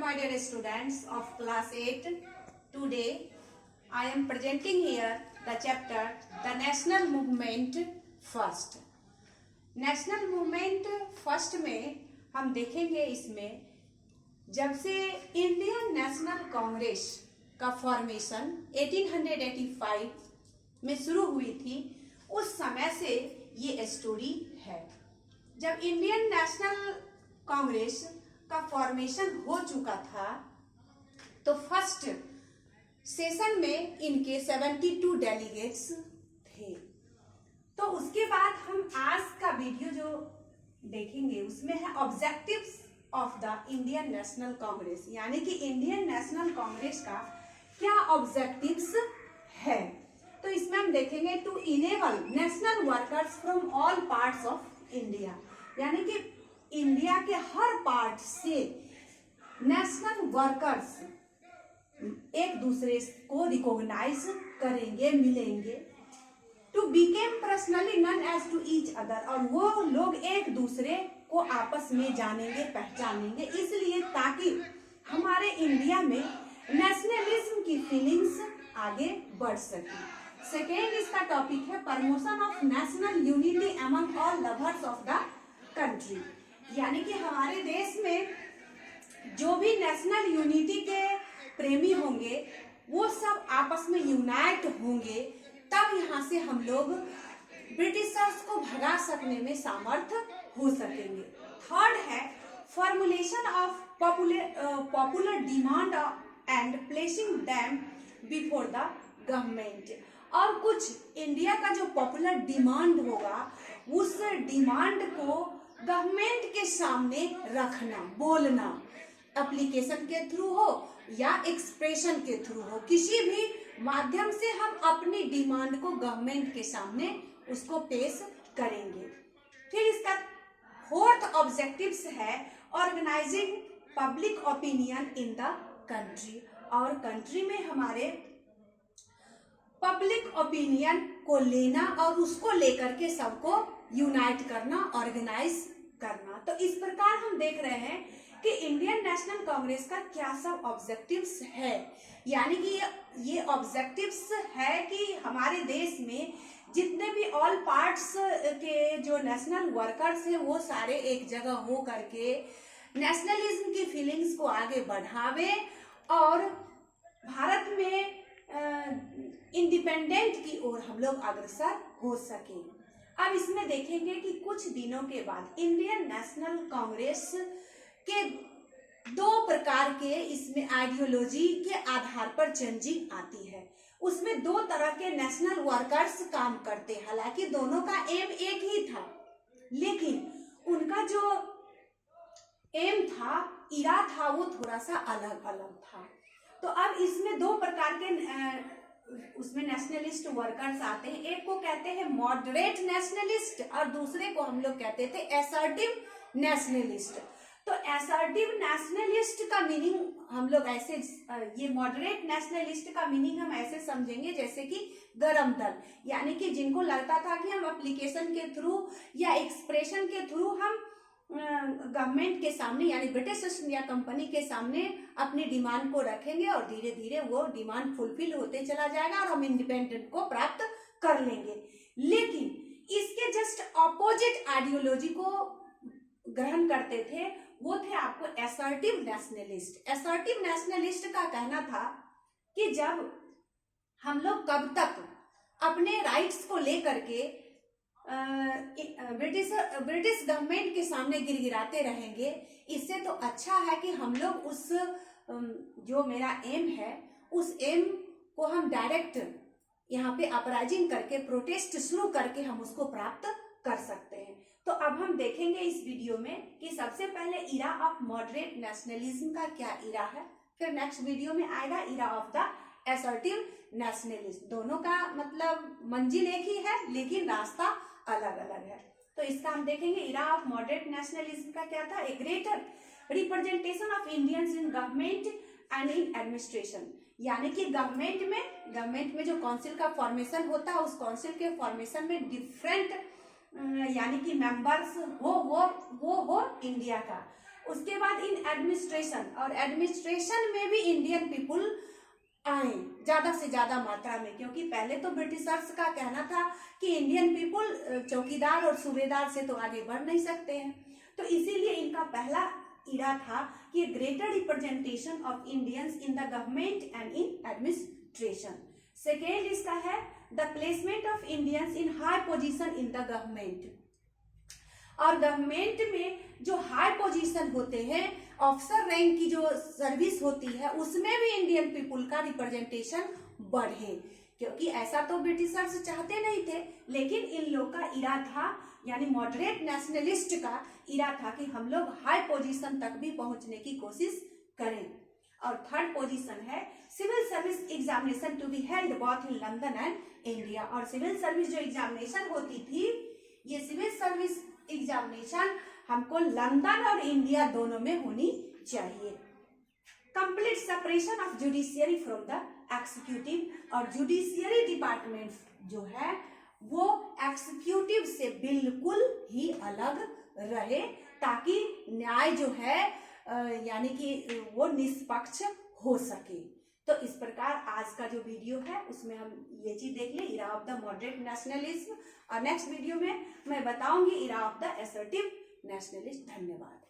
my dear students of class 8. Today I am presenting here the chapter The National Movement First. National movement first में हम देखेंगे इसमें जब से Indian national Congress का फॉर्मेशन 1885 में शुरू हुई थी, उस समय से ये स्टोरी है। जब इंडियन नेशनल कांग्रेस का फॉर्मेशन हो चुका था तो फर्स्ट सेशन में इनके 72 डेलीगेट्स थे। तो उसके बाद हम आज का वीडियो जो देखेंगे उसमें है objectives of the Indian national Congress, यानी कि इंडियन नेशनल कांग्रेस का क्या ऑब्जेक्टिव्स है। तो इसमें हम देखेंगे to enable national workers from all parts of India, यानी कि इंडिया के हर पार्ट से नेशनल वर्कर्स एक दूसरे को रिकॉग्नाइज करेंगे, मिलेंगे। To become personally none as to each other, और वो लोग एक दूसरे को आपस में जानेंगे, पहचानेंगे, इसलिए ताकि हमारे इंडिया में नेशनलिज्म की फीलिंग्स आगे बढ़ सके। सेकेंड इसका टॉपिक है promotion of national unity among all lovers of the country, यानी कि हमारे देश में जो भी नेशनल यूनिटी के प्रेमी होंगे वो सब आपस में यूनाइट होंगे, तब यहाँ से हम लोग ब्रिटिशर्स को भगा सकने में सामर्थ हो सकेंगे। थर्ड है formulation of popular demand and placing them before the government, और कुछ इंडिया का जो पॉपुलर डिमांड होगा उस डिमांड को गवर्नमेंट के सामने रखना, बोलना, एप्लीकेशन के थ्रू हो या एक्सप्रेशन के थ्रू हो, किसी भी माध्यम से हम अपनी डिमांड को गवर्नमेंट के सामने उसको पेश करेंगे। फिर इसका फोर्थ ऑब्जेक्टिव्स है organising public opinion in the country, और कंट्री में हमारे पब्लिक ओपिनियन को लेना और उसको लेकर के सबको यूनाइट करना, ऑर्गेनाइज करना। तो इस प्रकार हम देख रहे हैं कि इंडियन नेशनल कांग्रेस का क्या सब ऑब्जेक्टिव्स है, यानी कि ये ऑब्जेक्टिव्स है कि हमारे देश में जितने भी ऑल पार्ट्स के जो नेशनल वर्कर्स हैं वो सारे एक जगह हो करके नेशनलिज्म की फीलिंग्स को आगे बढ़ावे और भारत में इंडिपेंडेंट की ओर हम लोग अग्रसर हो सके। अब इसमें देखेंगे कि कुछ दिनों के बाद इंडियन नेशनल कांग्रेस के दो प्रकार के इसमें आइडियोलॉजी के आधार पर चेंजिंग आती है। उसमें दो तरह के नेशनल वर्कर्स काम करते हैं, हालांकि दोनों का एम एक ही था, लेकिन उनका जो एम था, इरा था, वो थोड़ा सा अलग अलग था। तो अब इसमें दो प्रकार के उसमें नेशनलिस्ट वर्कर्स आते हैं। एक को कहते हैं मॉडरेट नेशनलिस्ट और दूसरे को हम लोग कहते थे असर्टिव नेशनलिस्ट। तो असर्टिव नेशनलिस्ट का मीनिंग हम लोग ऐसे, ये मॉडरेट नेशनलिस्ट का मीनिंग हम ऐसे समझेंगे जैसे कि गरम दल, यानी कि जिनको लगता था कि हम एप्लीकेशन के थ्रू या एक्सप्रेशन के थ्रू हम गवर्नमेंट के सामने यानी ब्रिटिश ईस्ट इंडिया कंपनी के सामने अपनी डिमांड को रखेंगे और धीरे धीरे वो डिमांड फुलफिल होते चला जाएगा और हम इंडिपेंडेंट को प्राप्त कर लेंगे। लेकिन इसके जस्ट ऑपोजिट आइडियोलॉजी को ग्रहण करते थे, वो थे आपको असर्टिव नेशनलिस्ट। असर्टिव नेशनलिस्ट का कहना था कि जब हम लोग कब तक अपने राइट्स को लेकर के ब्रिटिश गवर्नमेंट के सामने गिड़गिड़ाते रहेंगे, इससे तो अच्छा है कि हम लोग उस जो मेरा एम है उस एम को हम डायरेक्ट यहाँ पे अपराइजिंग करके, प्रोटेस्ट शुरू करके हम उसको प्राप्त कर सकते हैं। तो अब हम देखेंगे इस वीडियो में कि सबसे पहले इरा ऑफ मॉडरेट नेशनलिज्म का क्या इरा है, फिर नेक्स्ट वीडियो में आएगा era of the assertive nationalism. दोनों का मतलब मंजिल एक ही है लेकिन रास्ता अलग अलग है। तो इसका हम देखेंगे इरा ऑफ मॉडरेट नेशनलिज्म का क्या था, a greater representation of Indians in government and in administration, यानी कि गवर्नमेंट में जो काउंसिल का फॉर्मेशन होता है उस काउंसिल के फॉर्मेशन में डिफरेंट यानी कि मेंबर्स हो इंडिया का, उसके बाद इन एडमिनिस्ट्रेशन, और एडमिनिस्ट्रेशन में भी इंडियन पीपुल आए ज्यादा से ज्यादा मात्रा में, क्योंकि पहले तो ब्रिटिशर्स का कहना था कि इंडियन पीपुल चौकीदार और सूबेदार से तो आगे बढ़ नहीं सकते हैं, तो इसीलिए इनका पहला इरा था कि greater representation of Indians in the government and in administration. Second इसका है the placement of Indians in high position in the government, और गवर्नमेंट में जो हाई पोजीशन होते हैं, ऑफिसर रैंक की जो सर्विस होती है, उसमें भी इंडियन पीपुल का रिप्रेजेंटेशन बढ़े, क्योंकि ऐसा तो ब्रिटिशर्स चाहते नहीं थे, लेकिन इन लोग का इरा था, यानी मॉडरेट नेशनलिस्ट का इरा था कि हम लोग हाई पोजीशन तक भी पहुंचने की कोशिश करें। और थर्ड पोजीशन है civil service examination to be held both in London and India, और सिविल सर्विस जो एग्जामिनेशन होती थी, ये सिविल सर्विस एग्जामिनेशन हमको लंदन और इंडिया दोनों में होनी चाहिए। Complete separation of judiciary from the executive, और जुडिशियरी डिपार्टमेंट जो है वो एक्सिक्यूटिव से बिल्कुल ही अलग रहे, ताकि न्याय जो है यानी कि वो निष्पक्ष हो सके। तो इस प्रकार आज का जो वीडियो है उसमें हम ये चीज देख ले, era of the moderate nationalism, और नेक्स्ट वीडियो में मैं बताऊंगी era of the assertive nationalist. धन्यवाद।